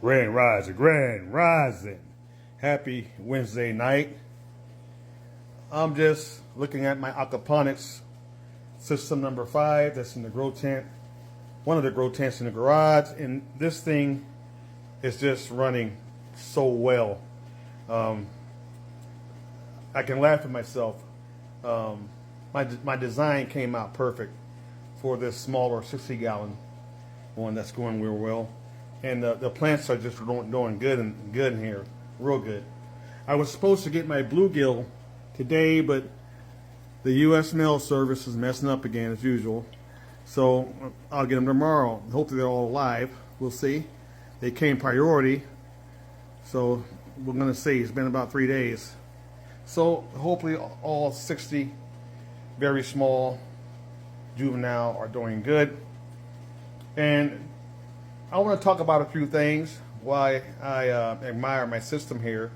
Grand Rising, Grand Rising. Happy Wednesday night. I'm just looking at my aquaponics system number 5 that's in the grow tent. One of the grow tents in the garage, and this thing is just running so well. I can laugh at myself. My design came out perfect for this smaller 60-gallon one that's going real well. And the plants are just doing good in here, real good. I was supposed to get my bluegill today, but the U.S. mail service is messing up again as usual. So I'll get them tomorrow. Hopefully they're all alive. We'll see. They came priority, so we're gonna see. It's been about 3 days. So hopefully all 60 very small juvenile are doing good. And I want to talk about a few things why I admire my system here.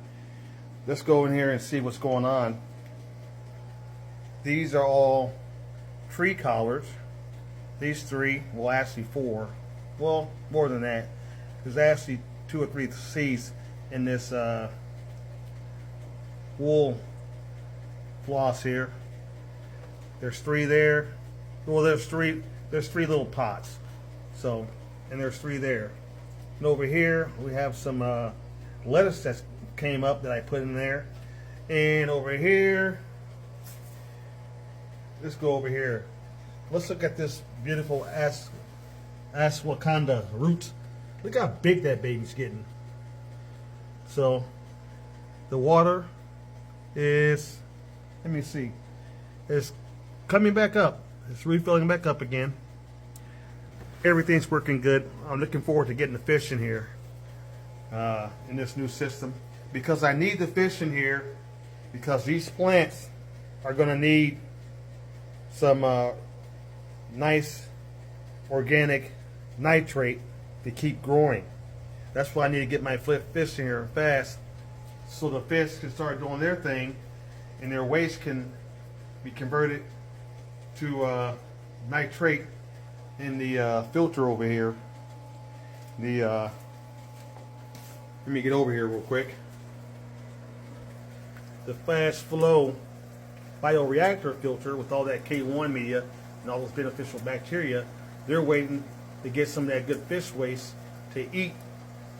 Let's go in here and see what's going on. These are all tree collars. These 3, well actually 4, well more than that. There's actually 2 or 3 seeds in this wool floss here. There's 3 there. Well, there's three little pots. So, and there's 3 there. And over here we have some lettuce that came up that I put in there. And over here, let's go over here. Let's look at this beautiful ashwagandha root. Look how big that baby's getting. So the water is, let me see, it's coming back up. It's refilling back up again. Everything's working good. I'm looking forward to getting the fish in here in this new system, because I need the fish in here because these plants are going to need some nice organic nitrate to keep growing. That's why I need to get my fish in here fast, so the fish can start doing their thing and their waste can be converted to nitrate in the filter over here. Let me get over here real quick. The fast flow bioreactor filter with all that K1 media and all those beneficial bacteria, they're waiting to get some of that good fish waste to eat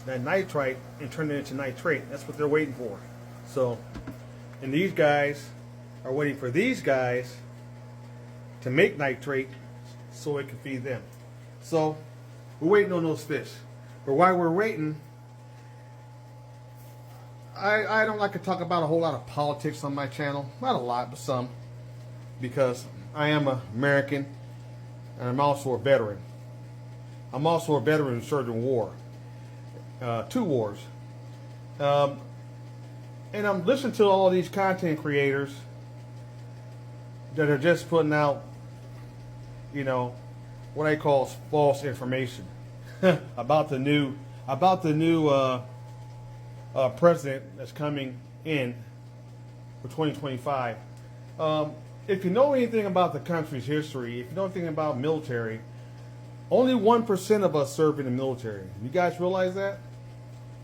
that nitrite and turn it into nitrate. That's what they're waiting for. So, and these guys are waiting for these guys to make nitrate so it can feed them. So we're waiting on those fish. But while we're waiting, I don't like to talk about a whole lot of politics on my channel. Not a lot, but some. Because I am an American and I'm also a veteran. I'm also a veteran who served in war. 2 wars. And I'm listening to all these content creators that are just putting out, you know, what I call false information about the new president that's coming in for 2025. If you know anything about the country's history, if you know anything about military, only 1% of us serve in the military. You guys realize that?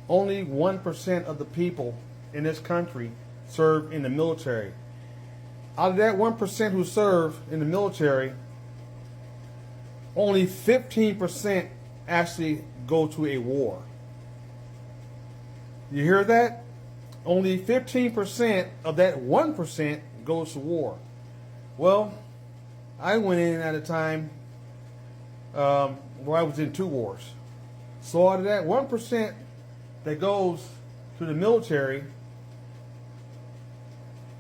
Only 1% of the people in this country serve in the military. Out of that 1% who serve in the military, only 15% actually go to a war. You hear that? Only 15% of that 1% goes to war. Well, I went in at a time where I was in 2 wars. So out of that 1% that goes to the military,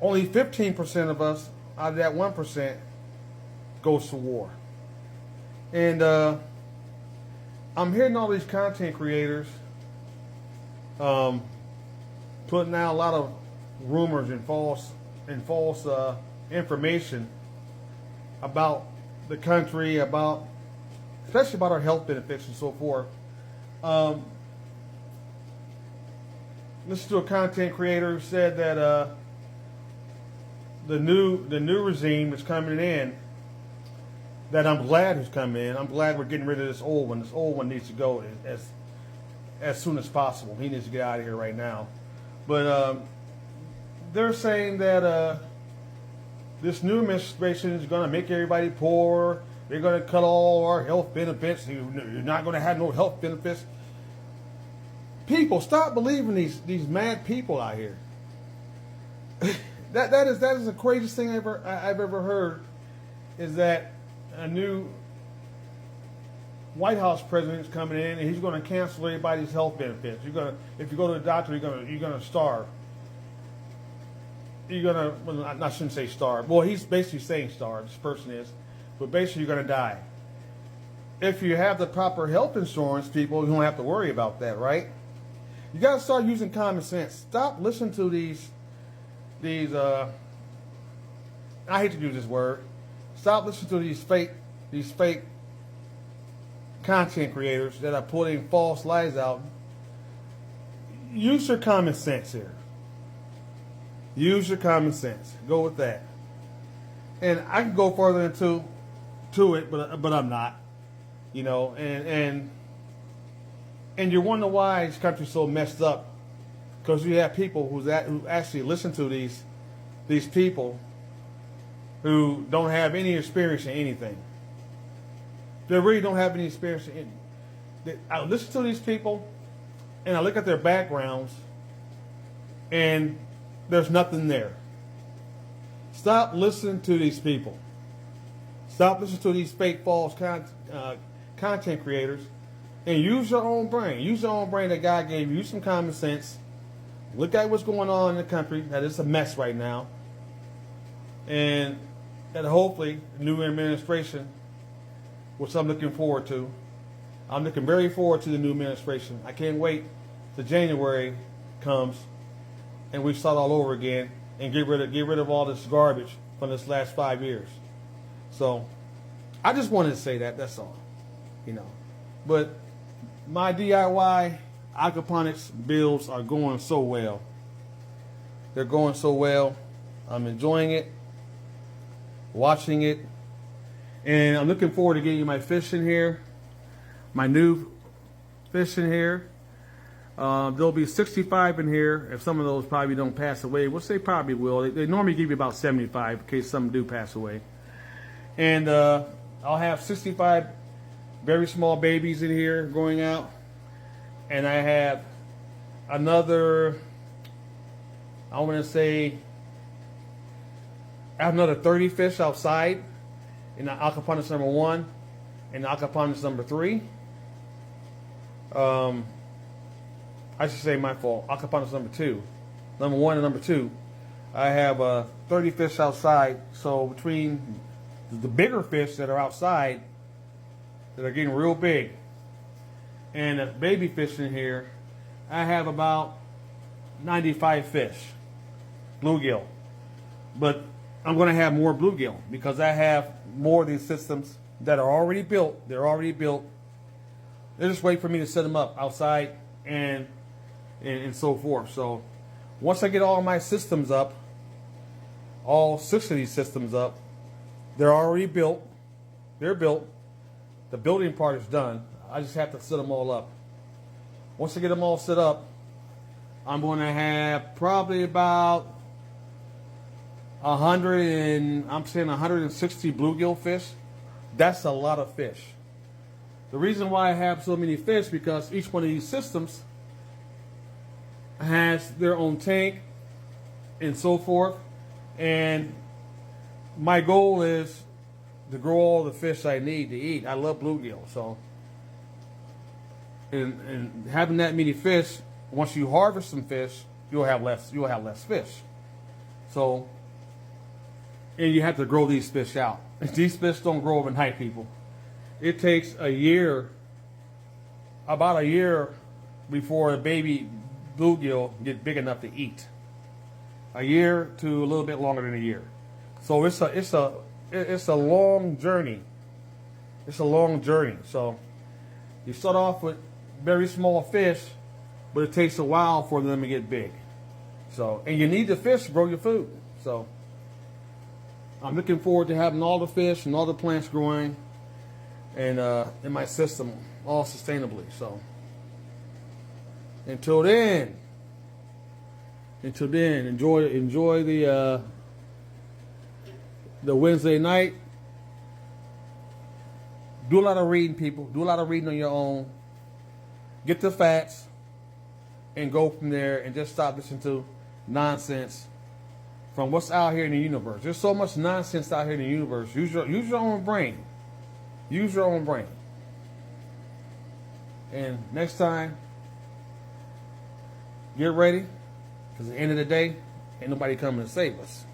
only 15% of us out of that 1% goes to war. And I'm hearing all these content creators putting out a lot of rumors and false information about the country, especially about our health benefits and so forth. Listen to a content creator who said that the new regime is coming in, that I'm glad is coming in. I'm glad we're getting rid of this old one. This old one needs to go as soon as possible. He needs to get out of here right now. But they're saying that this new administration is going to make everybody poor. They're going to cut all our health benefits. You're not going to have no health benefits. People, stop believing these mad people out here. that is the craziest thing I've ever heard. Is that a new White House president is coming in and he's going to cancel everybody's health benefits. If you go to the doctor, you're gonna starve. Well, I shouldn't say starve. Well, he's basically saying starve. This person is, but basically you're going to die. If you have the proper health insurance, people, you don't have to worry about that, right? You got to start using common sense. Stop listening to these. I hate to use this word. Stop listening to these fake content creators that are putting false lies out. Use your common sense here. Use your common sense. Go with that. And I can go further into it, but I'm not. You know, and you're wondering why this country's so messed up, because you have people who actually listen to these people who don't have any experience in anything. They really don't have any experience in anything. I listen to these people, and I look at their backgrounds, and there's nothing there. Stop listening to these people. Stop listening to these fake, false content creators, and use your own brain. Use your own brain that God gave you. Use some common sense. Look at what's going on in the country. That it's a mess right now. And that hopefully the new administration, which I'm looking forward to. I'm looking very forward to the new administration. I can't wait till January comes and we start all over again and get rid of all this garbage from this last 5 years. So I just wanted to say that. That's all. You know. But my DIY aquaponics builds are going so well. They're going so well. I'm enjoying it, watching it, and I'm looking forward to getting you my fish in here, my new fish in here. There'll be 65 in here. If some of those probably don't pass away, which they probably will. They normally give you about 75 in case some do pass away. And I'll have 65 very small babies in here going out. And I have another, I want to say, I have another 30 fish outside in the aquaponics number 1 and the aquaponics number 3. I should say my fault. Aquaponics number 2. Number 1 and number 2. I have 30 fish outside. So between the bigger fish that are outside, that are getting real big, and the baby fish in here, I have about 95 fish. Bluegill. But I'm going to have more bluegill because I have more of these systems that are already built. They're already built. They're just waiting for me to set them up outside and so forth. So once I get all my systems up, all 6 of these systems up, they're already built. They're built. The building part is done. I just have to set them all up. Once I get them all set up, I'm going to have probably about 160 bluegill fish. That's a lot of fish. The reason why I have so many fish because each one of these systems has their own tank and so forth. And my goal is to grow all the fish I need to eat. I love bluegill, so and having that many fish, once you harvest some fish, you'll have less fish. So, and you have to grow these fish out. These fish don't grow overnight, people. It takes a year, about a year, before a baby bluegill get big enough to eat. A year to a little bit longer than a year. So it's a long journey. It's a long journey. So you start off with very small fish, but it takes a while for them to get big. So, and you need the fish to grow your food. So I'm looking forward to having all the fish and all the plants growing and in my system all sustainably. So Until then, enjoy the Wednesday night. Do a lot of reading, people. Do a lot of reading on your own. Get the facts and go from there, and just stop listening to nonsense from what's out here in the universe. There's so much nonsense out here in the universe. Use your own brain. Use your own brain. And next time, get ready, because at the end of the day, ain't nobody coming to save us.